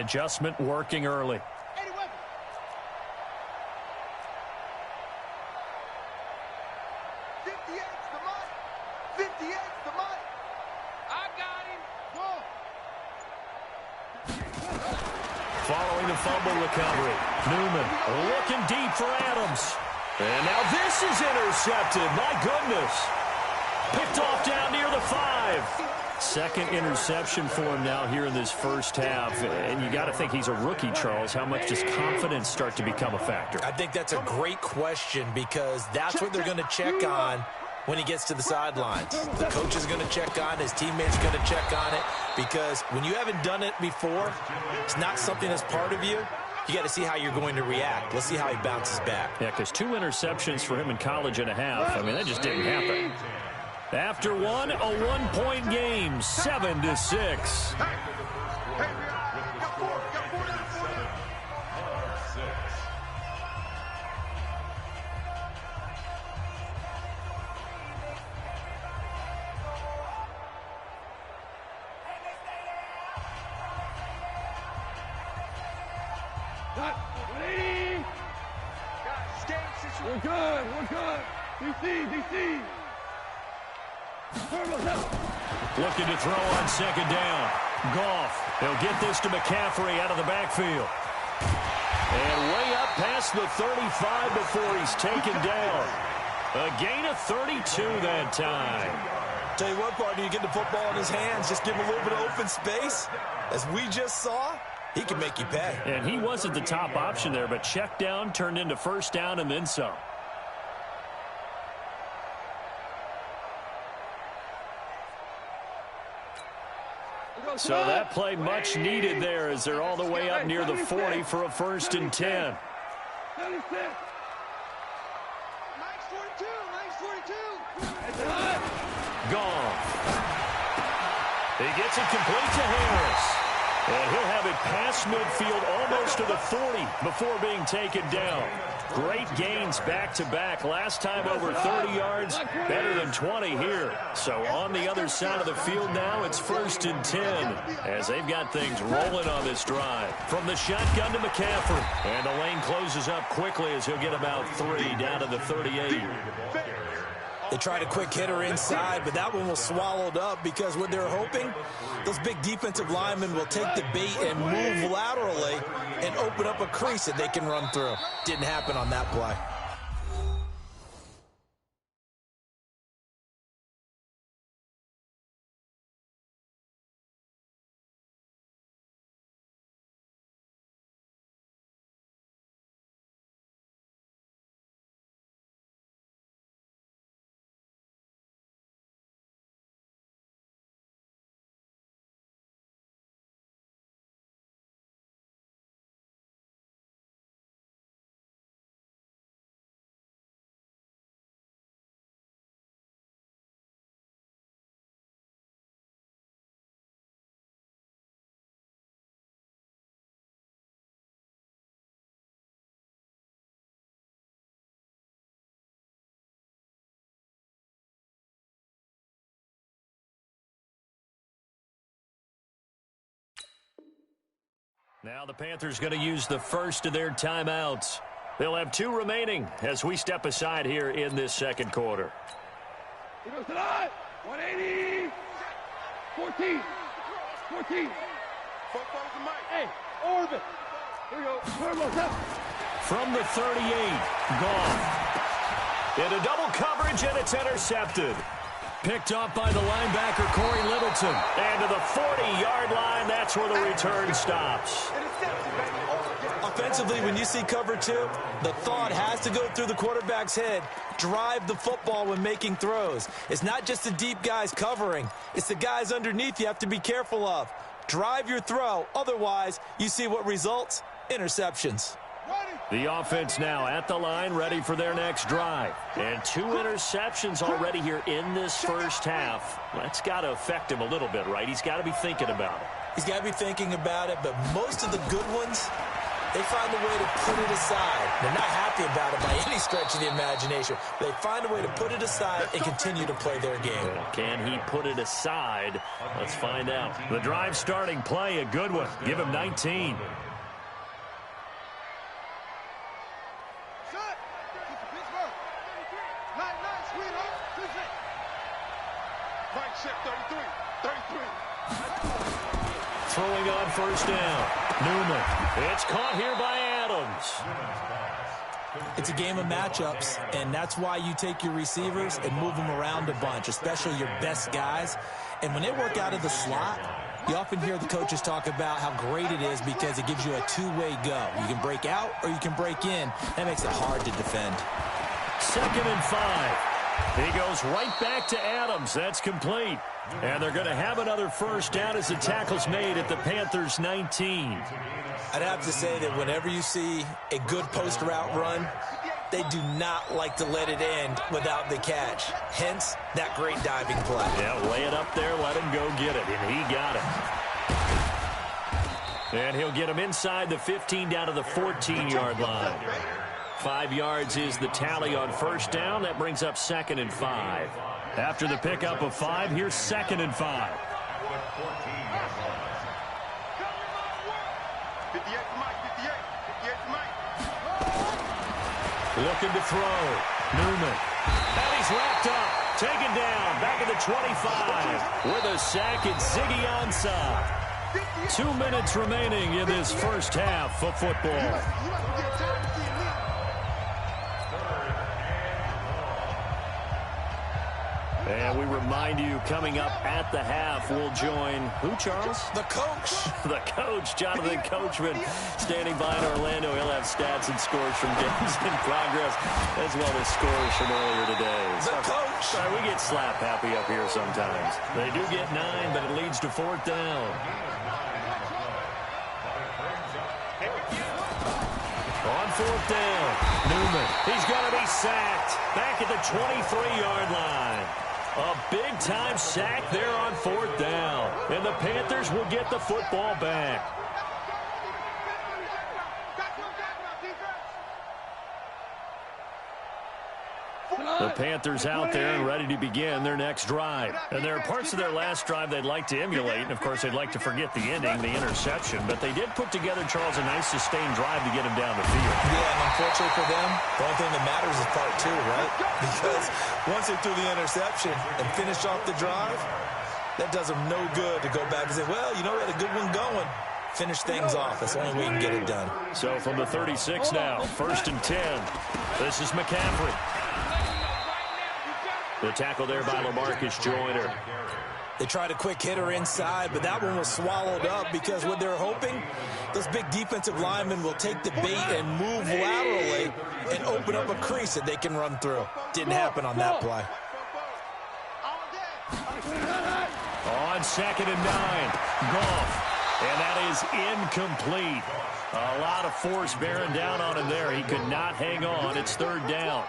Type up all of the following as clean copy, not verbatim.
adjustment working early. Following the fumble recovery, Newman looking deep for Adams. And now this is intercepted. My goodness. Picked off down near the 5. Second interception for him now here in this first half. And you got to think he's a rookie, Charles. How much does confidence start to become a factor? I think that's a great question because that's what they're going to check on when he gets to the sidelines. The coach is going to check on it. His teammates are going to check on it because when you haven't done it before, it's not something that's part of you. You got to see how you're going to react. Let's see how he bounces back. Yeah, because 2 interceptions for him in college and a half. I mean, that just didn't happen. After one, a 1-point game, 7-6. We're good. DC. Looking to throw on second down. Goff. He'll get this to McCaffrey out of the backfield. And way up past the 35 before he's taken down. A gain of 32 that time. Tell you what, partner, you get the football in his hands, just give him a little bit of open space. As we just saw, he can make you pay. And he wasn't the top option there, but check down turned into first down and then some. So that play much needed there as they're all the way up near the 40 for a 1st and 10. Gone. He gets it complete to Harris. And he'll have it past midfield almost to the 40 before being taken down. Great gains back-to-back. Last time over 30 yards, better than 20 here. So on the other side of the field now, it's 1st and 10 as they've got things rolling on this drive. From the shotgun to McCaffrey. And the lane closes up quickly as he'll get about 3 down to the 38. They tried a quick hitter inside, but that one was swallowed up because what they're hoping, those big defensive linemen will take the bait and move laterally and open up a crease that they can run through. Didn't happen on that play. Now the Panthers going to use the first of their timeouts. They'll have 2 remaining as we step aside here in this second quarter. 180. 14. Hey, orbit. Here we go. From the 38, Goff. Into double coverage, and it's intercepted. Picked up by the linebacker, Corey Littleton. And to the 40-yard line, that's where the return stops. Offensively, when you see cover 2, the thought has to go through the quarterback's head. Drive the football when making throws. It's not just the deep guys covering. It's the guys underneath you have to be careful of. Drive your throw. Otherwise, you see what results? Interceptions. The offense now at the line, ready for their next drive. And 2 interceptions already here in this first half. That's got to affect him a little bit, right? He's got to be thinking about it. He's got to be thinking about it, but most of the good ones they find a way to put it aside. They're not happy about it by any stretch of the imagination. They find a way to put it aside and continue to play their game. Can he put it aside? Let's find out. The drive starting play, a good one. Give him 19. Throwing on first down. Newman. It's caught here by Adams. It's a game of matchups, and that's why you take your receivers and move them around a bunch, especially your best guys. And when they work out of the slot, you often hear the coaches talk about how great it is because it gives you a two-way go. You can break out or you can break in. That makes it hard to defend. 2nd and 5. He goes right back to Adams. That's complete. And they're going to have another first down as the tackle's made at the Panthers' 19. I'd have to say that whenever you see a good post route run, they do not like to let it end without the catch. Hence, that great diving play. Yeah, lay it up there, let him go get it, and he got it. And he'll get him inside the 15 down to the 14-yard line. 5 yards is the tally on first down. That brings up 2nd and 5. After the pickup of 5, here's 2nd and 5. 58 Looking to throw. Newman. And he's wrapped up. Taken down. Back at the 25. With a sack, it's Ziggy Ansah. 2 minutes remaining in this first half of football. And we remind you, coming up at the half, we'll join who, Charles? The coach. The coach, Jonathan Coachman, standing by in Orlando. He'll have stats and scores from games in progress, as well as scores from earlier today. The coach. Sorry, we get slap happy up here sometimes. They do get 9, but it leads to 4th down. On 4th down, Newman. He's going to be sacked. Back at the 23-yard line. A big-time sack there on 4th down. And the Panthers will get the football back. The Panthers out there and ready to begin their next drive. And there are parts of their last drive they'd like to emulate. And, of course, they'd like to forget the ending, the interception. But they did put together, Charles, a nice sustained drive to get him down the field. Yeah, and unfortunately for them, the only thing that matters is part 2, right? Because once they threw the interception and finished off the drive, that does them no good to go back and say, well, you know, we had a good one going. Finish things off. That's the only way you can get it done. So from the 36 now, 1st and 10. This is McCaffrey. The tackle there by LaMarcus Joyner. They tried a quick hitter inside, but that one was swallowed up because what they're hoping, those big defensive linemen will take the bait and move laterally and open up a crease that they can run through. Didn't happen on that play. On 2nd and 9, Goff. And that is incomplete. A lot of force bearing down on him there. He could not hang on. It's 3rd down.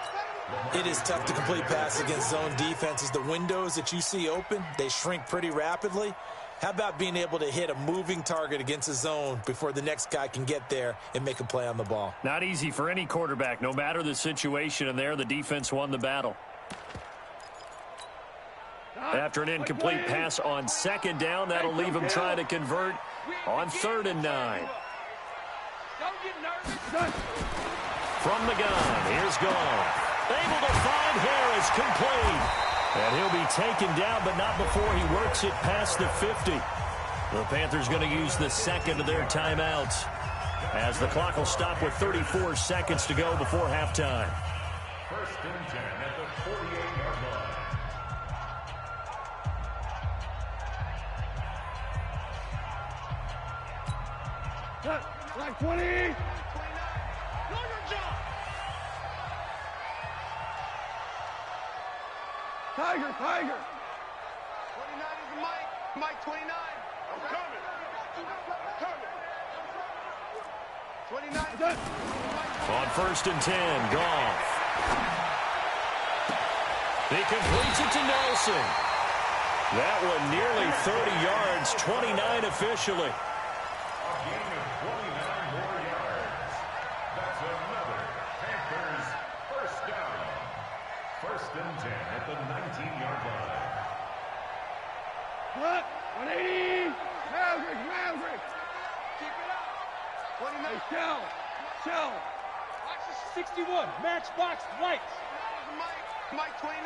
It is tough to complete passes against zone defenses. The windows that you see open, they shrink pretty rapidly. How about being able to hit a moving target against a zone before the next guy can get there and make a play on the ball? Not easy for any quarterback, no matter the situation. And there, the defense won the battle. After an incomplete pass on 2nd down, that'll leave him trying to convert on 3rd and 9. From the gun, here's Goff. Able to find Harris, complete. And he'll be taken down, but not before he works it past the 50. The Panthers going to use the 2nd of their timeouts, as the clock will stop with 34 seconds to go before halftime. 1st and 10 at the 48-yard line. Like 20. Tiger, Tiger. 29 is the Mike. Mike 29. I'm coming. 29. On 1st and 10, Goff. He completes it to Nelson. That one nearly 30 yards, 29 officially. A gain of 29 more yards. 180. Maverick. Keep it up. 29. Hey, shell. Watch the 61. Matchbox lights. Mike 29.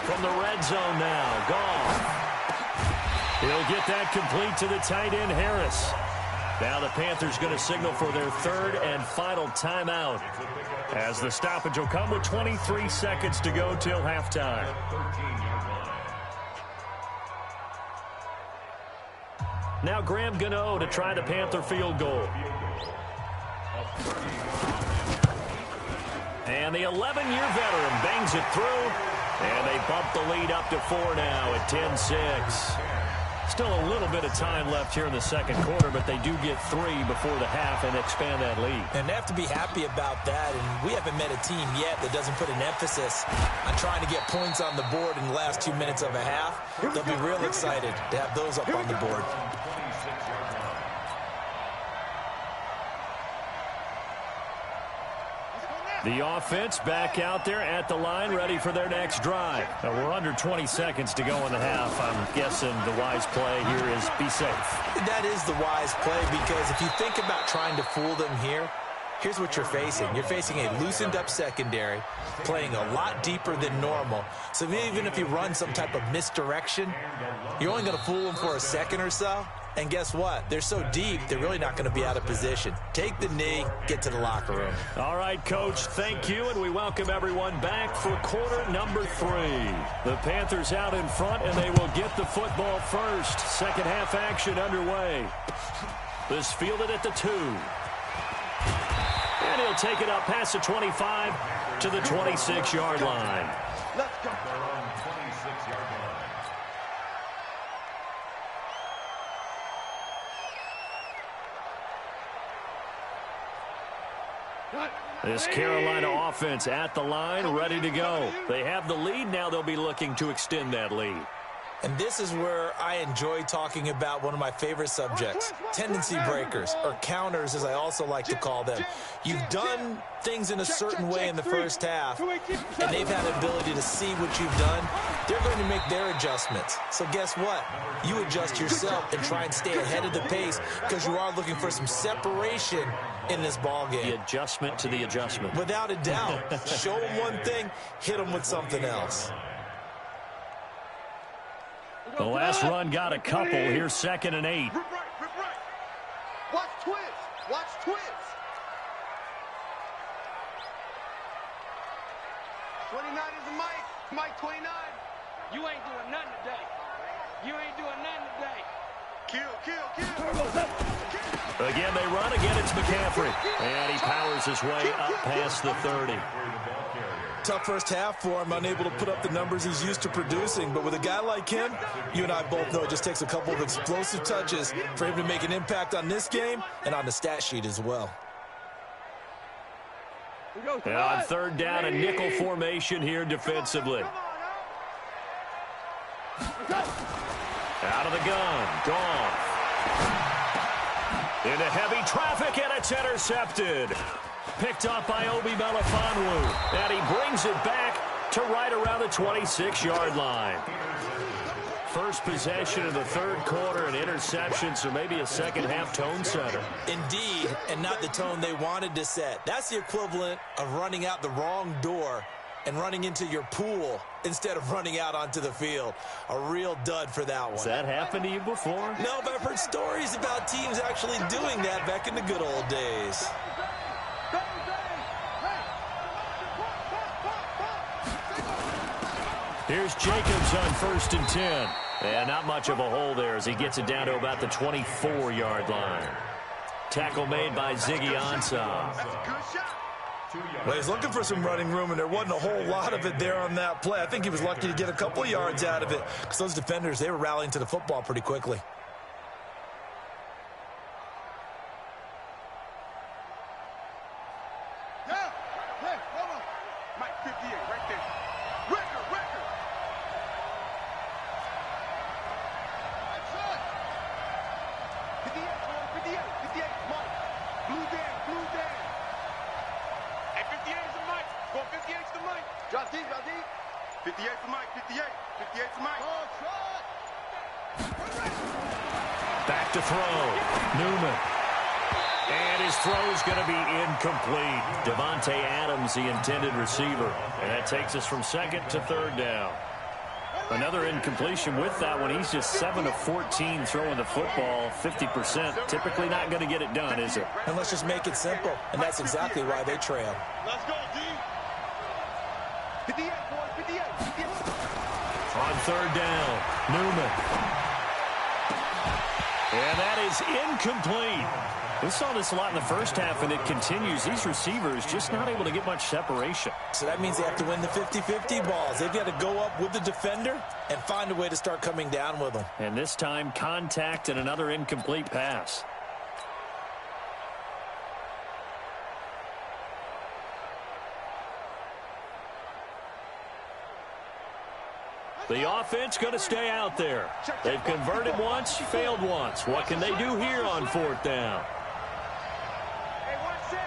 From the red zone now, Goff. He'll get that complete to the tight end, Harris. Now the Panthers going to signal for their third and final timeout, as the stoppage will come with 23 seconds to go till halftime. Now Graham Gano to try the Panther field goal. And the 11-year veteran bangs it through, and they bump the lead up to 4 now at 10-6. Still a little bit of time left here in the second quarter, but they do get 3 before the half and expand that lead. And they have to be happy about that, and we haven't met a team yet that doesn't put an emphasis on trying to get points on the board in the last 2 minutes of a half. They'll be real excited to have those up on the board. The offense back out there at the line, ready for their next drive. Now we're under 20 seconds to go in the half. I'm guessing the wise play here is be safe. That is the wise play, because if you think about trying to fool them here, here's what you're facing. You're facing a loosened-up secondary, playing a lot deeper than normal. So even if you run some type of misdirection, you're only going to fool them for a second or so. And guess what? They're so deep, they're really not going to be out of position. Take the knee, get to the locker room. All right, Coach, thank you, and we welcome everyone back for quarter number 3. The Panthers out in front, and they will get the football first. Second half action underway. This fielded at the 2. And he'll take it up past the 25 to the 26-yard line. Let's go. Their own 26-yard line. This Carolina offense at the line, ready to go. They have the lead. Now they'll be looking to extend that lead. And this is where I enjoy talking about one of my favorite subjects, tendency breakers, or counters as I also like to call them. You've done things in a certain way in the first half, and they've had the ability to see what you've done. They're going to make their adjustments. So guess what? You adjust yourself and try and stay ahead of the pace, because you are looking for some separation in this ball game. The adjustment to the adjustment. Without a doubt. Show them one thing, hit them with something else. The last run got a couple. Here's 2nd and 8. Rip right. Watch twist. 29 is the Mike 29. You ain't doing nothing today. Kill. Again, they run. Again, it's McCaffrey. And he powers his way up past the 30. Tough first half for him, unable to put up the numbers he's used to producing. But with a guy like him, you and I both know it just takes a couple of explosive touches for him to make an impact on this game and on the stat sheet as well. And on 3rd down, a nickel formation here defensively. Out of the gun, Goff. Into heavy traffic, and it's intercepted. Picked up by Obi Melifonwu. And he brings it back to right around the 26-yard line. First possession of the 3rd quarter, an interception, so maybe a second-half tone setter. Indeed, and not the tone they wanted to set. That's the equivalent of running out the wrong door and running into your pool instead of running out onto the field. A real dud for that one. Has that happened to you before? No, but I've heard stories about teams actually doing that back in the good old days. Here's Jacobs on 1st and 10. And not much of a hole there as he gets it down to about the 24-yard line. Tackle made by Ziggy Ansah. Well, he's looking for some running room, and there wasn't a whole lot of it there on that play. I think he was lucky to get a couple of yards out of it, because those defenders, they were rallying to the football pretty quickly. Mike 58 right there. Record. 58, Mike. Blue Dan. Hey, 58 is the Mike. Go 58 is the Mike. Drop deep. 58 for Mike, 58 for Mike. Back to throw. Newman. And his throw's going to be incomplete. Devontae Adams, the intended receiver. And that takes us from second to third down. Another incompletion with that one. He's just 7 of 14 throwing the football, 50%. Typically not going to get it done, is it? And let's just make it simple. And that's exactly why they trail. Let's go, D. 58, boys, 58. On third down, Newman. And that is incomplete. We saw this a lot in the first half, and it continues. These receivers just not able to get much separation. So that means they have to win the 50-50 balls. They've got to go up with the defender and find a way to start coming down with them. And this time, contact and another incomplete pass. The offense going to stay out there. They've converted once, failed once. What can they do here on fourth down? Hey, watch it.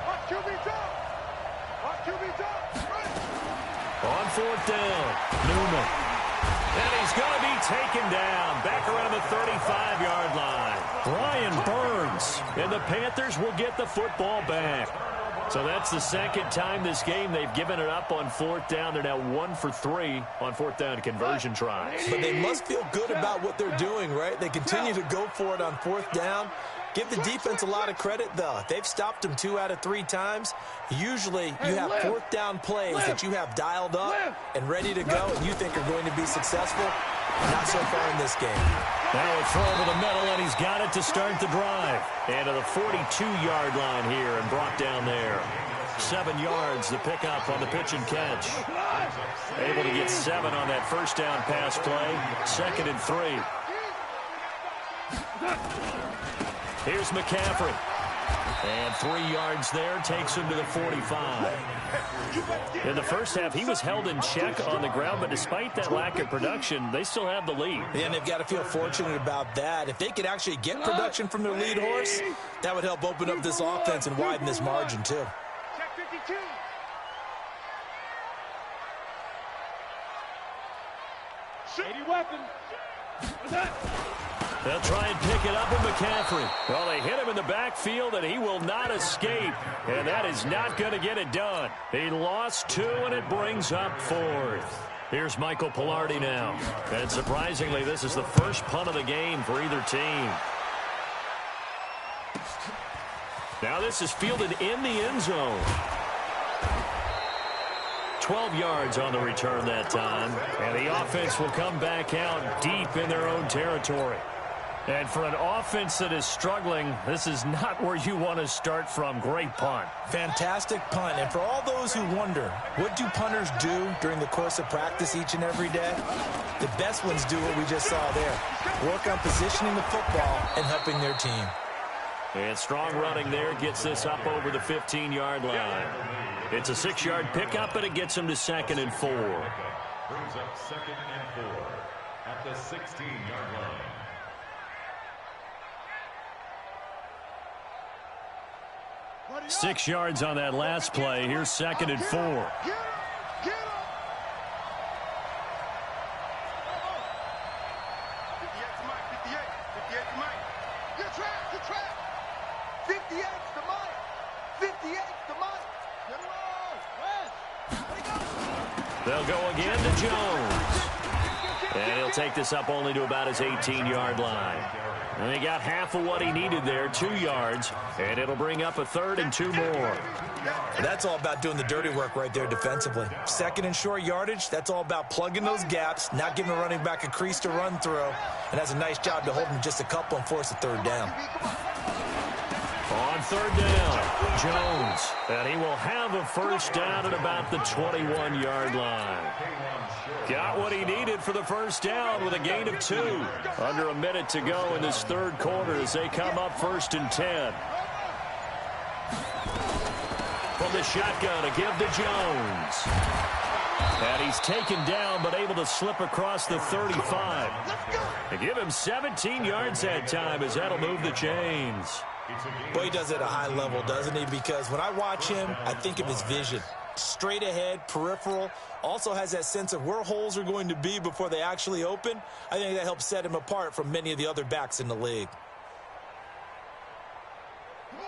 Watch QB drop. Watch QB drop. On fourth down, Newman. And he's going to be taken down back around the 35-yard line. Brian Burns. And the Panthers will get the football back. So that's the second time this game they've given it up on fourth down. They're now 1 for 3 on fourth down conversion tries. But they must feel good about what they're doing, right? They continue to go for it on fourth down. Give the defense a lot of credit, though. They've stopped them 2 out of 3 times. Usually you have fourth down plays that you have dialed up and ready to go and you think are going to be successful. Not so far in this game. Now a throw over the middle, and he's got it to start the drive. And to the 42-yard line here and brought down there. 7 yards, the pickup on the pitch and catch. Able to get 7 on that first down pass play. 2nd and 3. Here's McCaffrey. And 3 yards there takes him to the 45. In the first half, he was held in check on the ground, but despite that lack of production, they still have the lead. And they've got to feel fortunate about that. If they could actually get production from their lead horse, that would help open up this offense and widen this margin, too. Check 52. Shady weapon. They'll try and pick it up with McCaffrey. Well, they hit him in the backfield, and he will not escape. And that is not going to get it done. He lost 2, and it brings up 4th. Here's Michael Pilardi now. And surprisingly, this is the first punt of the game for either team. Now this is fielded in the end zone. 12 yards on the return that time. And the offense will come back out deep in their own territory. And for an offense that is struggling, this is not where you want to start from. Great punt. Fantastic punt. And for all those who wonder, what do punters do during the course of practice each and every day? The best ones do what we just saw there. Work on positioning the football and helping their team. And strong running there gets this up over the 15-yard line. It's a 6-yard pickup, but it gets him to 2nd and 4. Brings up 2nd and 4 at the 16-yard line. 6 yards on that last play. Here's 2nd and 4. Get him! Get him! 58 to Mike, 58. 58 to Mike. Good track, good track. 58 to Mike. 58 to Mike. Get him on. They'll go again to Jones. And he'll take this up only to about his 18-yard line. And he got half of what he needed there, 2 yards, and it'll bring up a 3rd and 2 more. That's all about doing the dirty work right there defensively. 2nd and short yardage, that's all about plugging those gaps, not giving a running back a crease to run through, and that's a nice job to hold him just a couple and force a 3rd down. On 3rd down, Jones, and he will have a first down at about the 21-yard line. Got what he needed for the first down with a gain of 2. Under a minute to go in this 3rd quarter as they come up 1st and 10. From the shotgun, a give to Jones. And he's taken down but able to slip across the 35. They give him 17 yards that time as that'll move the chains. Boy, he does it at a high level, doesn't he? Because when I watch him, I think of his vision. straight ahead, peripheral. Also has that sense of where holes are going to be before they actually open. I think that helps set him apart from many of the other backs in the league.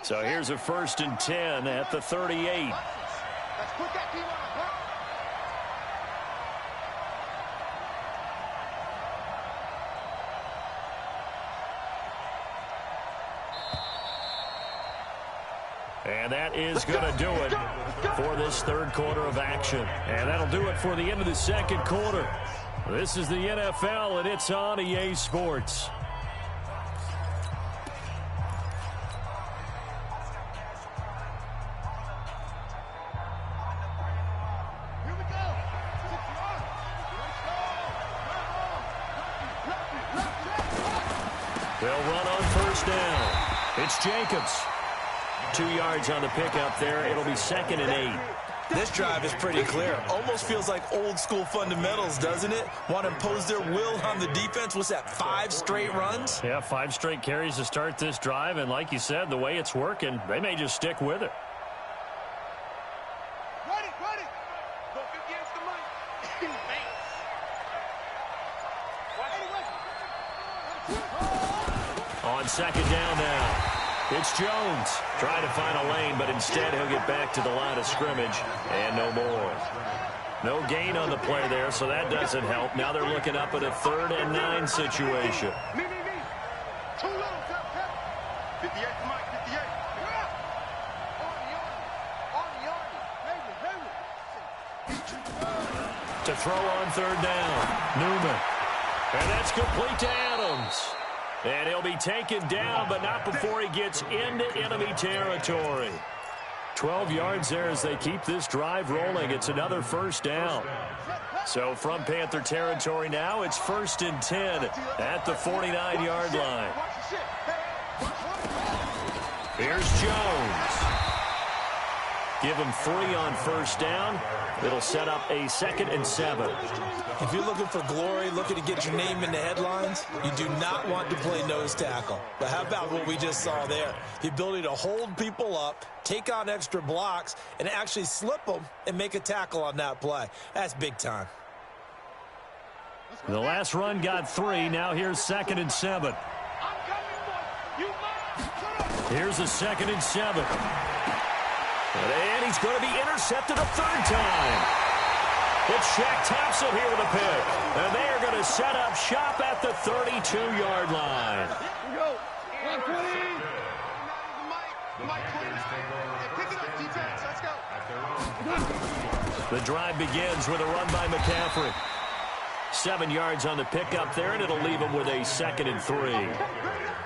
So here's a 1st and 10 at the 38. Let's put that team on the ground. And that is going to do it for this 3rd quarter of action. And that'll do it for the end of the 2nd quarter. This is the NFL, and it's on EA Sports. Here we go. They'll run on 1st down. It's Jacobs. 2 yards on the pickup there. It'll be 2nd and 8. This drive is pretty clear. Almost feels like old school fundamentals, doesn't it? Want to impose their will on the defense. What's that, 5 straight runs? Yeah, 5 straight carries to start this drive. And like you said, the way it's working, they may just stick with it. Ready. Look against the mic. On 2nd down now. It's Jones trying to find a lane, but instead he'll get back to the line of scrimmage and no more. No gain on the play there, so that doesn't help. Now they're looking up at a 3rd and 9 situation. Me. Too little, tap. 58 to Mike, 58. On the To throw on 3rd down, Newman. And that's complete to Adams. And he'll be taken down, but not before he gets into enemy territory. 12 yards there as they keep this drive rolling. It's another 1st down. So from Panther territory now, it's 1st and 10 at the 49-yard line. Here's Jones. Give him 3 on 1st down. It'll set up a 2nd and 7. If you're looking for glory, looking to get your name in the headlines, you do not want to play nose tackle. But how about what we just saw there? The ability to hold people up, take on extra blocks, and actually slip them and make a tackle on that play. That's big time. The last run got 3. Now here's 2nd and 7. Here's a 2nd and 7. And he's going to be intercepted a 3rd time. It's Shaq Thompson here with a pick. And they are going to set up shop at the 32-yard line. Here we go. 120. Pick it up, defense. Let's go. The drive begins with a run by McCaffrey. 7 yards on the pickup there, and it'll leave him with a 2nd and 3.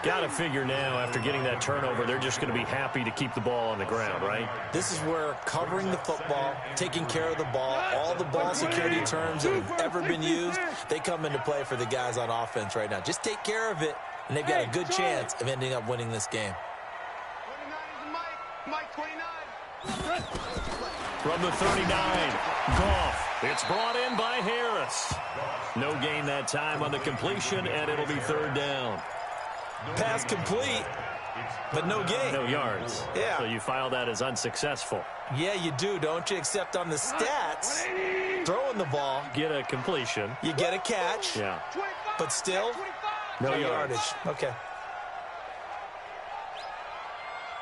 Got to figure now, after getting that turnover, they're just going to be happy to keep the ball on the ground, right? This is where covering the football, taking care of the ball, all the ball security terms that have ever been used, they come into play for the guys on offense right now. Just take care of it, and they've got a good chance of ending up winning this game. 29 is Mike 29. From the 39, Goff. It's brought in by Harris. No gain that time on the completion, and it'll be 3rd down. Pass complete, but no gain. No yards. Yeah. So you file that as unsuccessful. Yeah, you do, don't you? Except on the stats, throwing the ball, Get a completion. you get a catch, Yeah. but still, No no yards. yardage. Okay.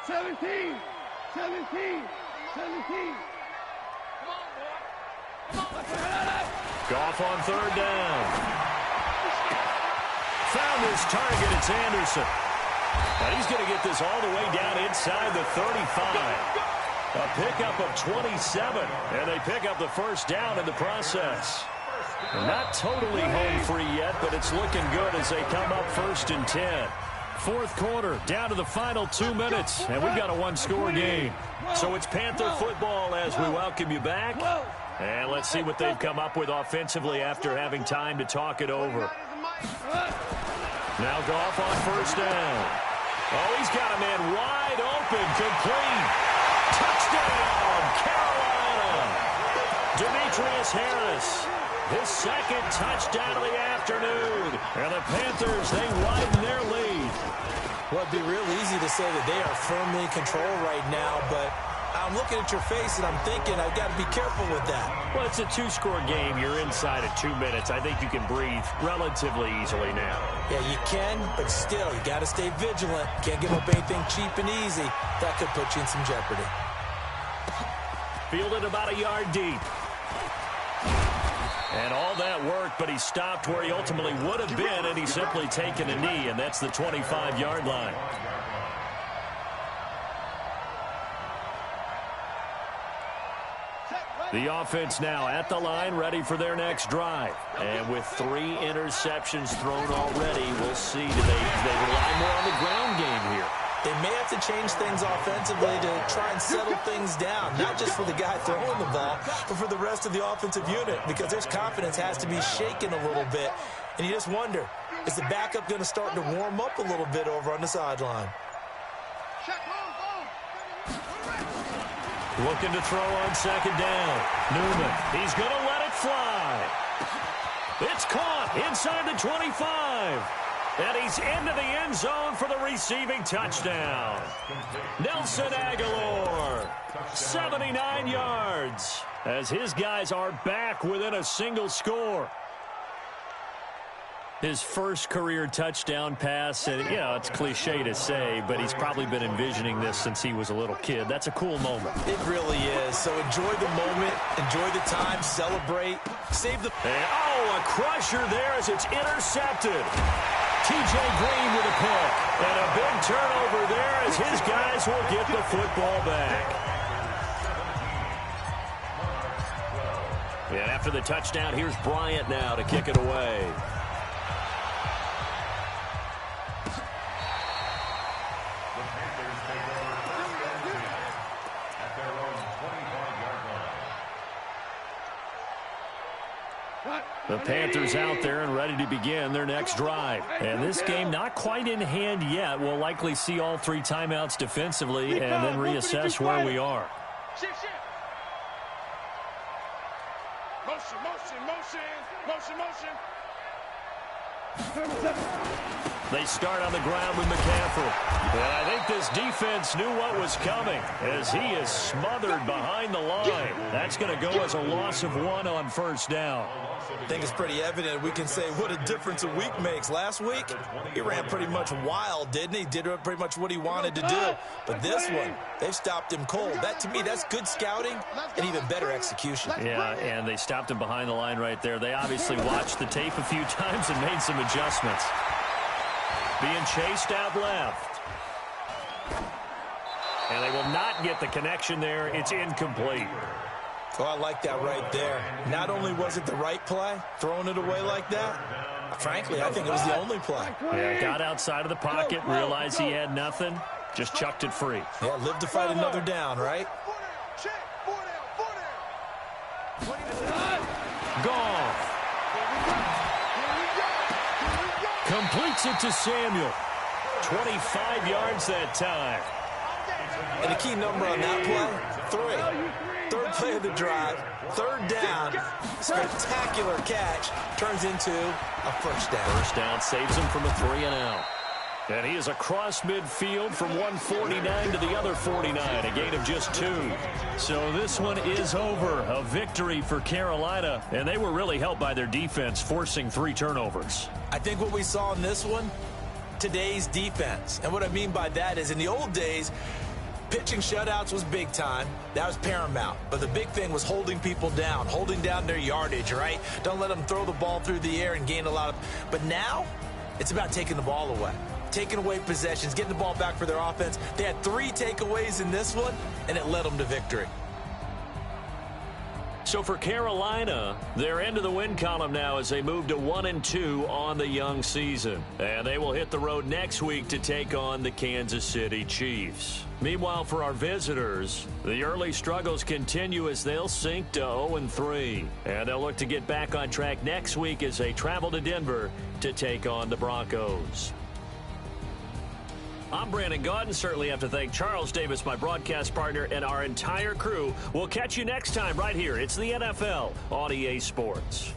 17. 17. 17. Goff on 3rd down. Found his target. It's Anderson. And he's going to get this all the way down inside the 35. A pickup of 27. And they pick up the 1st down in the process. Not totally home free yet, but it's looking good as they come up 1st and 10. 4th quarter, down to the final 2 minutes, and we've got a 1-score game. So it's Panther football as we welcome you back. And let's see what they've come up with offensively after having time to talk it over. Now Goff on 1st down. Oh, he's got a man wide open, complete. Touchdown, Carolina. Demetrius Harris, his 2nd touchdown of the afternoon. And the Panthers, they widen their lead. Well, it'd be real easy to say that they are firmly in control right now, but I I'm looking at your face, and I'm thinking I've got to be careful with that. Well, it's a two-score game. You're inside of 2 minutes. I think you can breathe relatively easily now. Yeah, you can, but still, you got to stay vigilant. Can't give up anything cheap and easy. That could put you in some jeopardy. Fielded about a yard deep. And all that work, but he stopped where he ultimately would have been, and he's simply taken a knee, and that's the 25-yard line. The offense now at the line, ready for their next drive. And with 3 interceptions thrown already, we'll see. Do they rely more on the ground game here? They may have to change things offensively to try and settle things down, not just for the guy throwing the ball, but for the rest of the offensive unit, because their confidence has to be shaken a little bit. And you just wonder, is the backup going to start to warm up a little bit over on the sideline? Looking to throw on second down. Newman, he's going to let it fly. It's caught inside the 25. And he's into the end zone for the receiving touchdown. Nelson Aguilar, 79 yards, as his guys are back within a single score. His first career touchdown pass, and, you know, it's cliche to say, but he's probably been envisioning this since he was a little kid. That's a cool moment. It really is. So enjoy the moment, enjoy the time, celebrate, save the... And, oh, a crusher there as it's intercepted. T.J. Green with a pick. And a big turnover there as his guys will get the football back. And after the touchdown, here's Bryant now to kick it away. The Panthers out there and ready to begin their next drive. And this game not quite in hand yet. We'll likely see all 3 timeouts defensively and then reassess where we are. They start on the ground with McCaffrey. And I think this defense knew what was coming as he is smothered behind the line. That's going to go as a loss of 1 on first down. I think it's pretty evident. We can say what a difference a week makes. Last week, he ran pretty much wild, didn't he? Did pretty much what he wanted to do. But this one, they've stopped him cold. That, to me, that's good scouting and even better execution. Yeah, and they stopped him behind the line right there. They obviously watched the tape a few times and made some adjustments. Being chased out left. And they will not get the connection there. It's incomplete. Oh, I like that right there. Not only was it the right play, throwing it away like that, frankly, I think it was the only play. Yeah, got outside of the pocket, realized he had nothing, just chucked it free. Yeah, live to fight another down, right? Goff. Completes it to Samuel. 25 yards that time. And the key number on that play, 3. Third play of the drive, third down, spectacular catch, turns into a first down. First down saves him from a 3-and-out. And he is across midfield from 149 to the other 49, a gain of just 2. So this one is over. A victory for Carolina, and they were really helped by their defense, forcing 3 turnovers. I think what we saw in this one, today's defense. And what I mean by that is in the old days, pitching shutouts was big time. That was paramount. But the big thing was holding people down, holding down their yardage, right? Don't let them throw the ball through the air and gain a lot of... But now, it's about taking the ball away. Taking away possessions, getting the ball back for their offense. They had 3 takeaways in this one, and it led them to victory. So for Carolina, they're into the win column now as they move to 1-2 on the young season. And they will hit the road next week to take on the Kansas City Chiefs. Meanwhile, for our visitors, the early struggles continue as they'll sink to 0-3. And they'll look to get back on track next week as they travel to Denver to take on the Broncos. I'm Brandon Gaudin. Certainly have to thank Charles Davis, my broadcast partner, and our entire crew. We'll catch you next time right here. It's the NFL on EA Sports.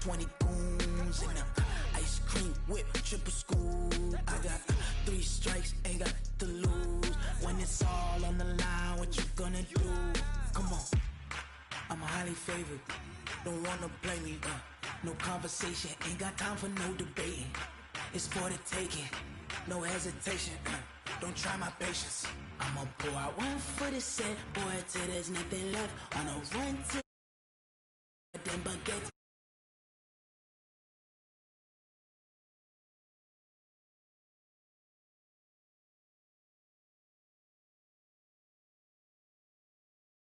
20 goons in the ice cream whip, triple school. I got 3 strikes, ain't got to lose. When it's all on the line, what you gonna do? Come on, I'm highly favored. Don't wanna play me, no conversation, ain't got time for no debating. It's for the taking, no hesitation. Don't try my patience. I'ma pour out one for the set, boy, till there's nothing left. On a run to them baguettes.